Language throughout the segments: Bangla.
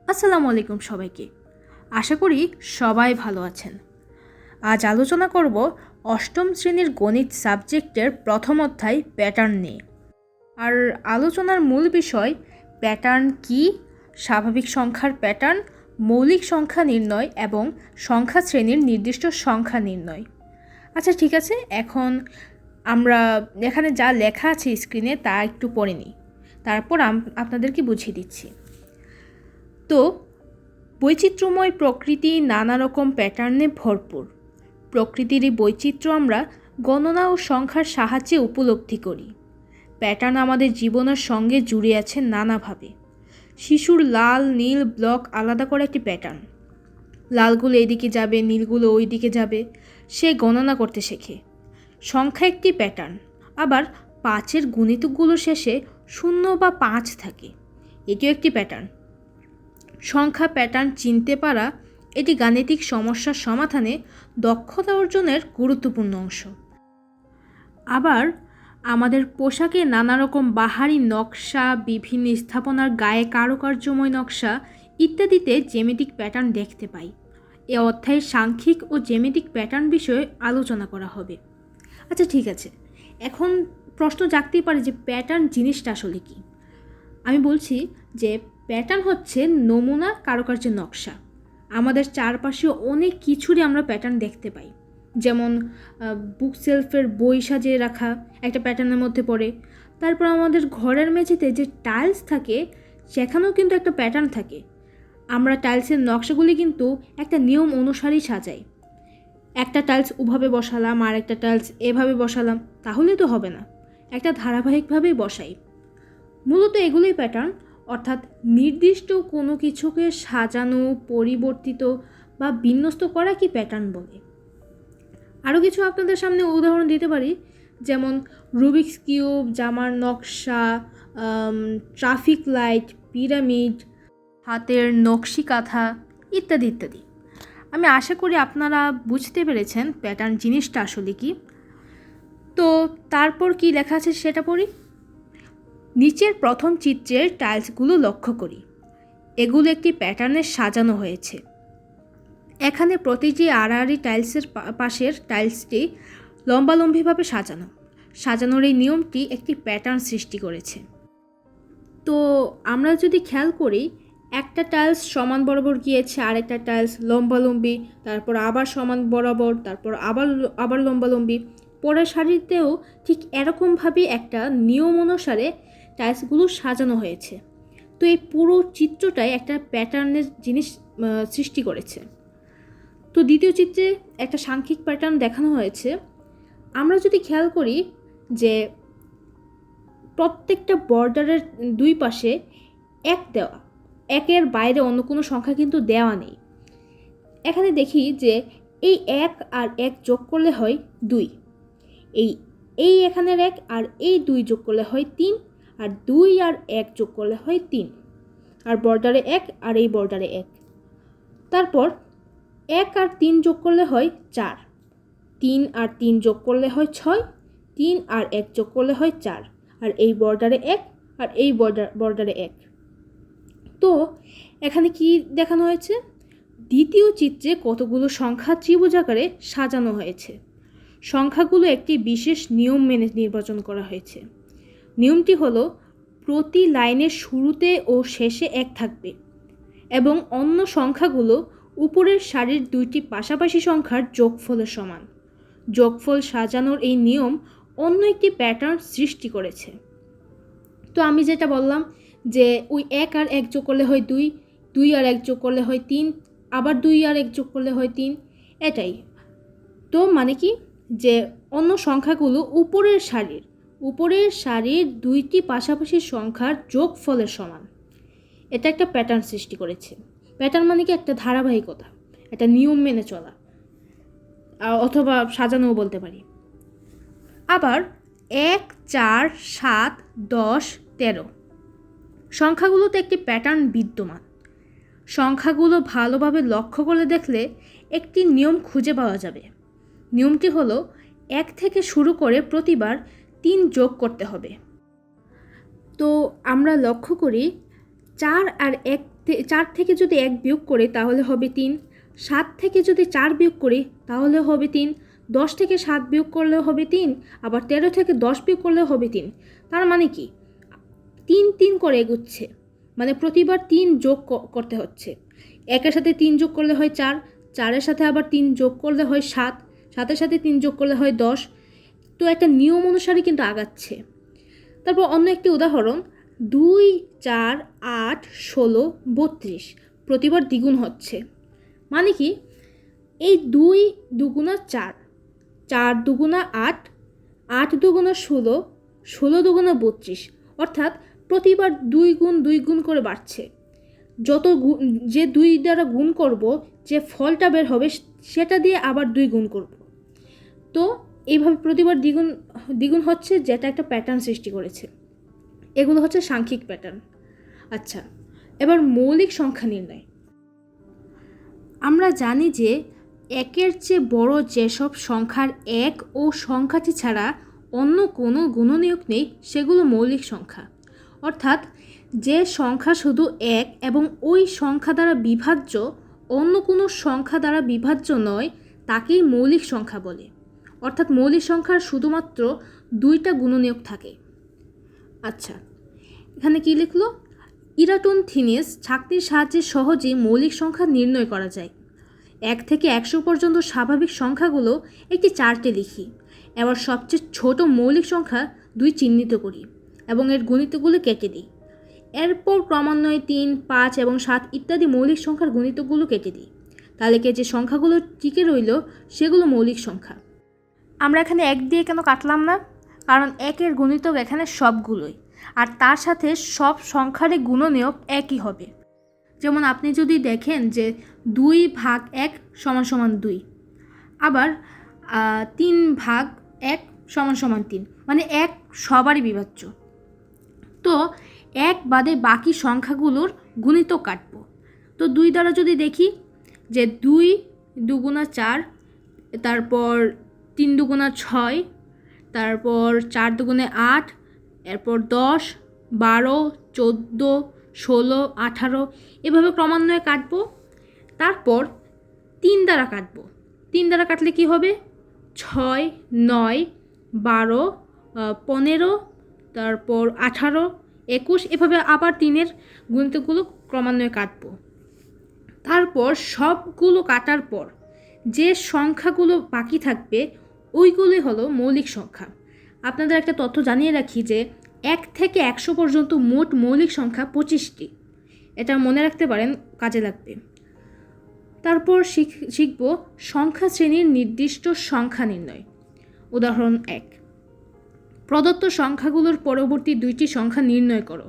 আসসালামু আলাইকুম সবাইকে। আশা করি সবাই ভালো আছেন। আজ আলোচনা করব অষ্টম শ্রেণীর গণিত সাবজেক্টের প্রথম অধ্যায় প্যাটার্ন নিয়ে। আর আলোচনার মূল বিষয় প্যাটার্ন কি, স্বাভাবিক সংখ্যার প্যাটার্ন, মৌলিক সংখ্যা নির্ণয় এবং সংখ্যা শ্রেণীর নির্দিষ্ট সংখ্যা নির্ণয়। আচ্ছা ঠিক আছে, এখন আমরা এখানে যা লেখা আছে স্ক্রিনে তা একটু পড়ে নিই, তারপর আপনাদেরকে বুঝিয়ে দিচ্ছি। তো বৈচিত্র্যময় প্রকৃতি নানা রকম প্যাটার্নে ভরপুর। প্রকৃতির এই বৈচিত্র্য আমরা গণনা ও সংখ্যার সাহায্যে উপলব্ধি করি। প্যাটার্ন আমাদের জীবনের সঙ্গে জুড়ে আছে নানাভাবে। শিশুর লাল নীল ব্লক আলাদা করে একটি প্যাটার্ন। লালগুলো এদিকে যাবে, নীলগুলো ওই দিকে যাবে, সে গণনা করতে শেখে। সংখ্যা একটি প্যাটার্ন। আবার 5-এর গুণিতকগুলো শেষে 0 বা 5 থাকে, এটিও একটি প্যাটার্ন। সংখ্যা প্যাটার্ন চিনতে পারা এটি গাণিতিক সমস্যার সমাধানে দক্ষতা অর্জনের গুরুত্বপূর্ণ অংশ। আবার আমাদের পোশাকে নানা রকম বাহারি নকশা, বিভিন্ন স্থাপনার গায়ে কারুকার্যময় নকশা ইত্যাদিতে জ্যামিতিক প্যাটার্ন দেখতে পাই। এ অধ্যায়ে সাংখ্যিক ও জ্যামিতিক প্যাটার্ন বিষয়ে আলোচনা করা হবে। আচ্ছা ঠিক আছে, এখন প্রশ্ন জাগতেই পারে যে প্যাটার্ন জিনিসটা আসলে কি। আমি বলছি যে প্যাটার্ন হচ্ছে নমুনা কারুকার্যের নকশা। আমাদের চারপাশে অনেক কিছুরই আমরা প্যাটার্ন দেখতে পাই, যেমন বুক সেলফের বই সাজিয়ে রাখা একটা প্যাটার্নের মধ্যে পড়ে। তারপর আমাদের ঘরের মেঝেতে যে টাইলস থাকে সেখানেও কিন্তু একটা প্যাটার্ন থাকে। আমরা টাইলসের নকশাগুলি কিন্তু একটা নিয়ম অনুসারেই সাজাই। একটা টাইলস ওভাবে বসালাম আর একটা টাইলস এভাবে বসালাম, তাহলে তো হবে না, একটা ধারাবাহিকভাবেই বসাই। মূলত এগুলোই প্যাটার্ন, অর্থাৎ নির্দিষ্ট কোনো কিছুকে সাজানো, পরিবর্তিত বা বিন্যস্ত করা কি প্যাটার্ন বলে। আরও কিছু আপনাদের সামনে উদাহরণ দিতে পারি, যেমন রুবিক্স কিউব, জামার নকশা, ট্রাফিক লাইট, পিরামিড, হাতের নকশি কাঁথা ইত্যাদি ইত্যাদি। আমি আশা করি আপনারা বুঝতে পেরেছেন প্যাটার্ন জিনিসটা আসলে কি। তো তারপর কি লেখা আছে সেটা পড়ি। নিচের প্রথম চিত্রের টাইলসগুলো লক্ষ্য করি। এগুলো একটি প্যাটার্নে সাজানো হয়েছে। এখানে প্রতিটি আড়াআড়ি টাইলসের পাশের টাইলসটি লম্বালম্বিভাবে সাজানোর এই নিয়মটি একটি প্যাটার্ন সৃষ্টি করেছে। তো আমরা যদি খেয়াল করি, একটা টাইলস সমান বরাবর গিয়েছে, আরেকটা টাইলস লম্বালম্বি, তারপর আবার সমান বরাবর, তারপর আবার লম্বালম্বি। পরের সারিতেও ঠিক এরকমভাবে একটা নিয়ম অনুসারে টাইলসগুলো সাজানো হয়েছে। তো এই পুরো চিত্রটাই একটা প্যাটার্নের জিনিস সৃষ্টি করেছে। তো দ্বিতীয় চিত্রে একটা সাংখ্যিক প্যাটার্ন দেখানো হয়েছে। আমরা যদি খেয়াল করি যে প্রত্যেকটা বর্ডারের দুই পাশে এক দেওয়া, একের বাইরে অন্য কোনো সংখ্যা কিন্তু দেওয়া নেই। এখানে দেখি যে এই 1 আর 1 যোগ করলে হয় 2, এই এখানের 1 আর এই 2 যোগ করলে হয় 3, আর 2 আর 1 যোগ করলে হয় 3, আর বর্ডারে 1 আর এই বর্ডারে 1। তারপর 1 আর 3 যোগ করলে হয় 4, 3 আর 3 যোগ করলে হয় 6, 3 আর 1 যোগ করলে হয় 4, আর এই বর্ডারে 1 আর এই বর্ডারে 1। তো এখানে কি দেখানো হয়েছে? দ্বিতীয় চিত্রে কতগুলো সংখ্যা ত্রিভুজাকারে সাজানো হয়েছে। সংখ্যাগুলো একটি বিশেষ নিয়ম মেনে নির্বাচন করা হয়েছে। নিয়মটি হলো প্রতি লাইনের শুরুতে ও শেষে 1 থাকবে এবং অন্য সংখ্যাগুলো উপরের সারির দুইটি পাশাপাশি সংখ্যার যোগফলের সমান। যোগফল সাজানোর এই নিয়ম অন্য একটি প্যাটার্ন সৃষ্টি করেছে। তো আমি যেটা বললাম যে ওই 1 আর 1 যোগ করলে হয় 2, 2 আর 1 যোগ করলে হয় 3, আবার 2 আর 1 যোগ করলে হয় 3, এটাই। তো মানে কি যে অন্য সংখ্যাগুলো উপরের সারির দুইটি পাশাপাশি সংখ্যার যোগফলের সমান। এটা একটা প্যাটার্ন সৃষ্টি করেছে। প্যাটার্ন মানে কি একটা ধারাবাহিকতা, একটা নিয়ম মেনে চলা, অথবা সাজানোও বলতে পারি। আবার 1, 4, 7, 10, 13 সংখ্যাগুলোতে একটি প্যাটার্ন বিদ্যমান। সংখ্যাগুলো ভালোভাবে লক্ষ্য করে দেখলে একটি নিয়ম খুঁজে পাওয়া যাবে। নিয়মটি হলো 1 থেকে শুরু করে প্রতিবার 3 যোগ করতে হবে। তো আমরা লক্ষ্য করি 4 আর 1 4 থেকে যদি 1 বিয়োগ করি তাহলে হবে 3, 7 থেকে যদি 4 বিয়োগ করি তাহলে হবে 3, 10 থেকে 7 বিয়োগ করলেও হবে 3, আবার 13 থেকে 10 বিয়োগ করলেও হবে 3। তার মানে কি 3 3 করে এগুচ্ছে, মানে প্রতিবার 3 যোগ করতে হচ্ছে। 1-এর সাথে 3 যোগ করলে হয় 4, 4-এর সাথে আবার 3 যোগ করলে হয় 7, 7-এর সাথে 3 যোগ করলে হয় 10। তো একটা নিয়ম অনুসারে কিন্তু আগাচ্ছে। তারপর অন্য একটি উদাহরণ, 2 4 8 16 32 প্রতিবার দ্বিগুণ হচ্ছে। মানে কি এই 2 দুগুণা 4, 4 দুগুণা 8, 8 দুগুণা 16, 16 দুগুণা 32, অর্থাৎ প্রতিবার 2 গুণ 2 গুণ করে বাড়ছে। যত যে 2 দ্বারা গুণ করব, যে ফলটা বের হবে সেটা দিয়ে আবার 2 গুণ করব। তো এইভাবে প্রতিবার দ্বিগুণ হচ্ছে, যেটা একটা প্যাটার্ন সৃষ্টি করেছে। এগুলো হচ্ছে সাংখ্যিক প্যাটার্ন। আচ্ছা, এবার মৌলিক সংখ্যা নির্ণয়। আমরা জানি যে 1-এর চেয়ে বড় যেসব সংখ্যার 1 ও সংখ্যাটি ছাড়া অন্য কোনো গুণনীয়ক নেই সেগুলো মৌলিক সংখ্যা। অর্থাৎ যে সংখ্যা শুধু 1 এবং ওই সংখ্যা দ্বারা বিভাজ্য, অন্য কোনো সংখ্যা দ্বারা বিভাজ্য নয়, তাকেই মৌলিক সংখ্যা বলে। অর্থাৎ মৌলিক সংখ্যার শুধুমাত্র 2টা গুণনীয়ক থাকে। আচ্ছা, এখানে কি লিখলো? ইরাটোন্থিনিস ছাঁকনির সাহায্যে সহজেই মৌলিক সংখ্যা নির্ণয় করা যায়। 1 থেকে 100 পর্যন্ত স্বাভাবিক সংখ্যাগুলো একটি চার্টে লিখি। এবার সবচেয়ে ছোট মৌলিক সংখ্যা 2 চিহ্নিত করি এবং এর গুণিতকগুলো কেটে দিই। এরপর ক্রমান্বয়ে 3, 5 এবং 7 ইত্যাদি মৌলিক সংখ্যার গুণিতকগুলো কেটে দিই। তাহলে যে সংখ্যাগুলো টিকে রইল সেগুলো মৌলিক সংখ্যা। আমরা এখানে 1 দিয়ে কেন কাটলাম না? কারণ 1-এর গুণিতক এখানে সবগুলোই, আর তার সাথে সব সংখ্যারই গুণনীয়ক একই হবে। যেমন আপনি যদি দেখেন যে 2 ভাগ 1 সমান সমান 2, আবার 3 ভাগ 1 সমান সমান 3, মানে 1 সবারই বিভাজ্য। তো 1 বাদে বাকি সংখ্যাগুলোর গুণিতক কাটব। তো 2 দ্বারা যদি দেখি যে 2 দুগুণা 4, তারপর 3 দুগুণা 6, তারপর 4 দুগুণে 8, এরপর 10, 12, 14, 16, 18 এভাবে ক্রমান্বয়ে কাটব। তারপর 3 দ্বারা কাটব। 3 দ্বারা কাটলে কি হবে? 6, 9, 12, 15, তারপর 18, 21 এভাবে আবার 3-এর গুণিতকগুলো ক্রমান্বয়ে কাটব। তারপর সবগুলো কাটার পর যে সংখ্যাগুলো বাকি থাকবে ওইগুলোই হলো মৌলিক সংখ্যা। আপনাদের একটা তথ্য জানিয়ে রাখি যে 1 থেকে 100 পর্যন্ত মোট মৌলিক সংখ্যা 25টি। এটা মনে রাখতে পারেন, কাজে লাগবে। তারপর শিখব সংখ্যা শ্রেণীর নির্দিষ্ট সংখ্যা নির্ণয়। উদাহরণ 1, প্রদত্ত সংখ্যাগুলোর পরবর্তী 2টি সংখ্যা নির্ণয় করো।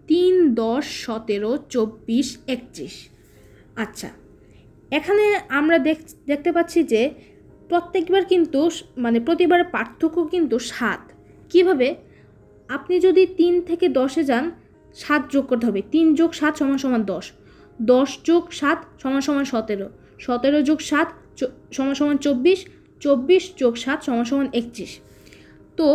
3, 10, 17, 24, 31। আচ্ছা, এখানে আমরা দেখতে পাচ্ছি যে প্রত্যেকবার কিন্তু মানে প্রতিবার পার্থক্য কিন্তু 7। কিভাবে? আপনি যদি 3 থেকে 10-এ যান, 7 যোগ করতে হবে। 3 যোগ 7 সমান সমান 10, 10 যোগ 7 সমান সমান 17, 17 যোগ 7 সমান সমান 24, 24 যোগ 7 সমান সমান 31। তো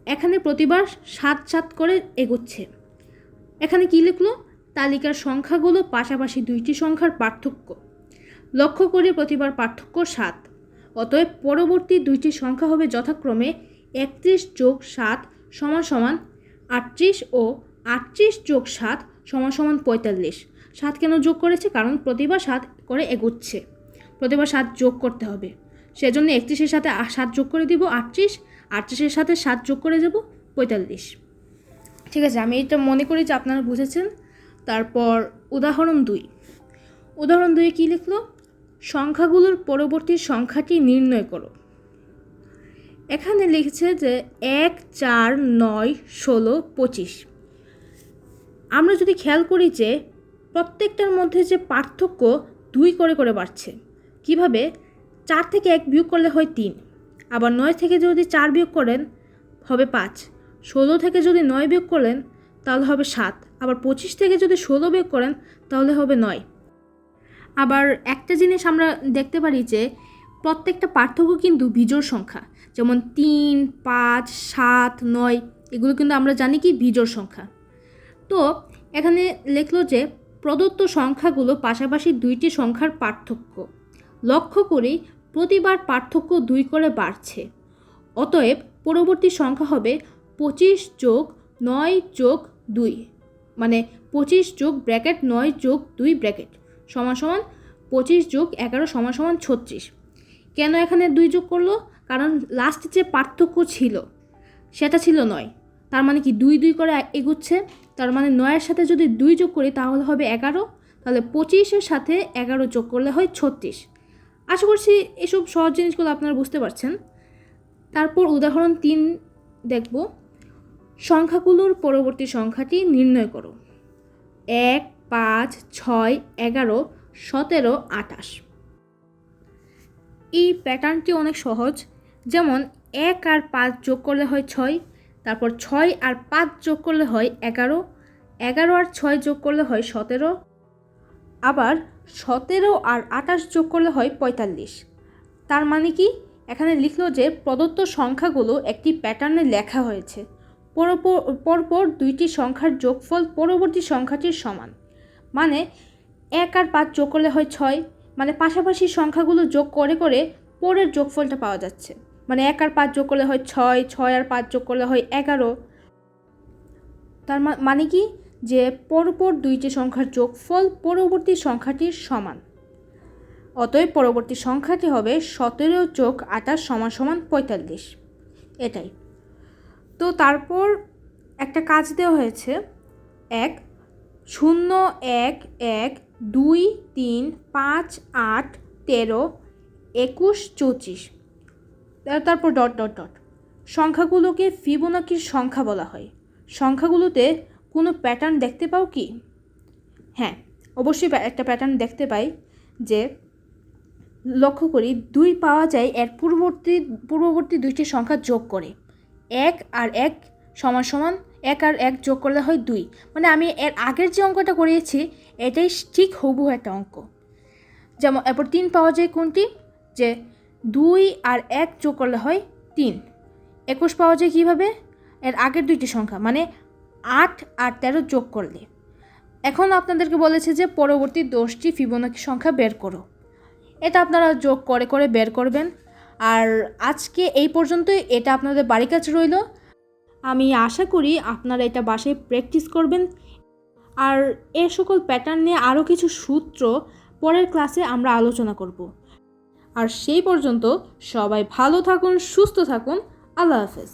এখানে প্রতিবার 7 7 করে এগোচ্ছে। এখানে কি লিখলো? তালিকার সংখ্যাগুলো পাশাপাশি 2টি সংখ্যার পার্থক্য। লক্ষ্য করে প্রতিবার পার্থক্য 7। অতএব পরবর্তী 2টি সংখ্যা হবে যথাক্রমে 31 যোগ 7 সমান সমান 38 ও 38 যোগ 7 সমান সমান 45। 7 কেন যোগ করেছে? কারণ প্রতিবার 7 করে এগোচ্ছে, প্রতিবার 7 যোগ করতে হবে। সেজন্য 31-এর সাথে 7 যোগ করে দিব 38, 38-এর সাথে 7 যোগ করে দেব 45। ঠিক আছে, আমি এটা মনে করি যে আপনারা বুঝেছেন। তারপর উদাহরণ 2। উদাহরণ 2 কী লিখলো? সংখ্যাগুলোর পরবর্তী সংখ্যাটি নির্ণয় করো। এখানে লিখছে যে 1, 4, 9, 16, 25। আমরা যদি খেয়াল করি যে প্রত্যেকটার মধ্যে যে পার্থক্য 2 করে করে বাড়ছে। কিভাবে? 4 থেকে 1 বিয়োগ করলে হয় 3, আবার 9 থেকে যদি 4 বিয়োগ করেন হবে 5, 16 থেকে যদি 9 বিয়োগ করেন তাহলে হবে 7, আবার 25 থেকে যদি 16 বিয়োগ করেন তাহলে হবে 9। আবার একটা জিনিস আমরা দেখতে পারি যে প্রত্যেকটা পার্থক্য কিন্তু বিজোড় সংখ্যা। যেমন 3, 5, 7, 9 এগুলো কিন্তু আমরা জানি কি বিজোড় সংখ্যা। তো এখানে লিখলো যে প্রদত্ত সংখ্যাগুলো পাশাপাশি দুইটি সংখ্যার পার্থক্য। লক্ষ্য করি প্রতিবার পার্থক্য 2 করে বাড়ছে। অতএব পরবর্তী সংখ্যা হবে 25 যোগ 9 যোগ 2, মানে 25 যোগ ব্র্যাকেট 9 যোগ 2 ব্র্যাকেট সমান সমান 25 যোগ 11 সমান সমান 36। কেন এখানে 2 যোগ করলো? কারণ লাস্টে যে পার্থক্য ছিল সেটা ছিল 9, তার মানে কি 2 2 করে এগুচ্ছে, তার মানে 9-এর সাথে যদি 2 যোগ করি তাহলে হবে 11, তাহলে 25-এর সাথে 11 যোগ করলে হয় 36। আশা করছি এসব সহজ জিনিসগুলো আপনারা বুঝতে পারছেন। তারপর উদাহরণ 3 দেখব। সংখ্যাগুলোর পরবর্তী সংখ্যাটি নির্ণয় করো। 1, 5, 6, 11, 17, 28। এই প্যাটার্নটি অনেক সহজ। যেমন 1 আর 5 যোগ করলে হয় 6, তারপর 6 আর 5 যোগ করলে হয় 11, 11 আর 6 যোগ করলে হয় 17, আবার 17 আর 28 যোগ করলে হয় 45। তার মানে কি এখানে লিখলো যে প্রদত্ত সংখ্যাগুলো একটি প্যাটার্নে লেখা হয়েছে, পরপর দুইটি সংখ্যার যোগফল পরবর্তী সংখ্যাটির সমান। মানে 1 আর 5 যোগ করলে হয় 6, মানে পাশাপাশি সংখ্যাগুলো যোগ করে করে পরের যোগফলটা পাওয়া যাচ্ছে। মানে 1 আর 5 যোগ করলে হয় 6, 6 আর 5 যোগ করলে হয় 11। তার মানে কি যে পরপর দুইটি সংখ্যার যোগফল পরবর্তী সংখ্যাটির সমান। অতএব পরবর্তী সংখ্যাটি হবে 17 যোগ 28 সমান সমান 45। এটাই তো। তারপর একটা কাজ দেওয়া হয়েছে, 1 0 1 1 2 3 5 8 13 21 24, তারপর ডট ডট ডট। সংখ্যাগুলোকে ফিবোনাকির সংখ্যা বলা হয়। সংখ্যাগুলোতে কোনো প্যাটার্ন দেখতে পাও কি? হ্যাঁ, অবশ্যই একটা প্যাটার্ন দেখতে পাই। যে লক্ষ্য করি 2 পাওয়া যায় এর পূর্ববর্তী দুইটি সংখ্যা যোগ করে। 1 আর 1 সমান সমান 1 আর 1 যোগ করলে হয় 2, মানে আমি এর আগের যে অঙ্কটা করিয়েছি এটাই ঠিক হুবহু একটা অঙ্ক। যেমন এরপর 3 পাওয়া যায় কোনটি? যে 2 আর 1 যোগ করলে হয় 3। 21 পাওয়া যায় কীভাবে? এর আগের দুইটি সংখ্যা, মানে 8 আর 13 যোগ করলে। এখন আপনাদেরকে বলেছে যে পরবর্তী 10টি ফিবোনাকি সংখ্যা বের করো। এটা আপনারা যোগ করে করে বের করবেন। আর আজকে এই পর্যন্তই, এটা আপনাদের বাড়ির কাছে রইল। আমি আশা করি আপনারা এটা বাসায় প্র্যাকটিস করবেন। আর এ সকল প্যাটার্ন নিয়ে আরও কিছু সূত্র পরের ক্লাসে আমরা আলোচনা করব। আর সেই পর্যন্ত সবাই ভালো থাকুন, সুস্থ থাকুন। আল্লাহ হাফেজ।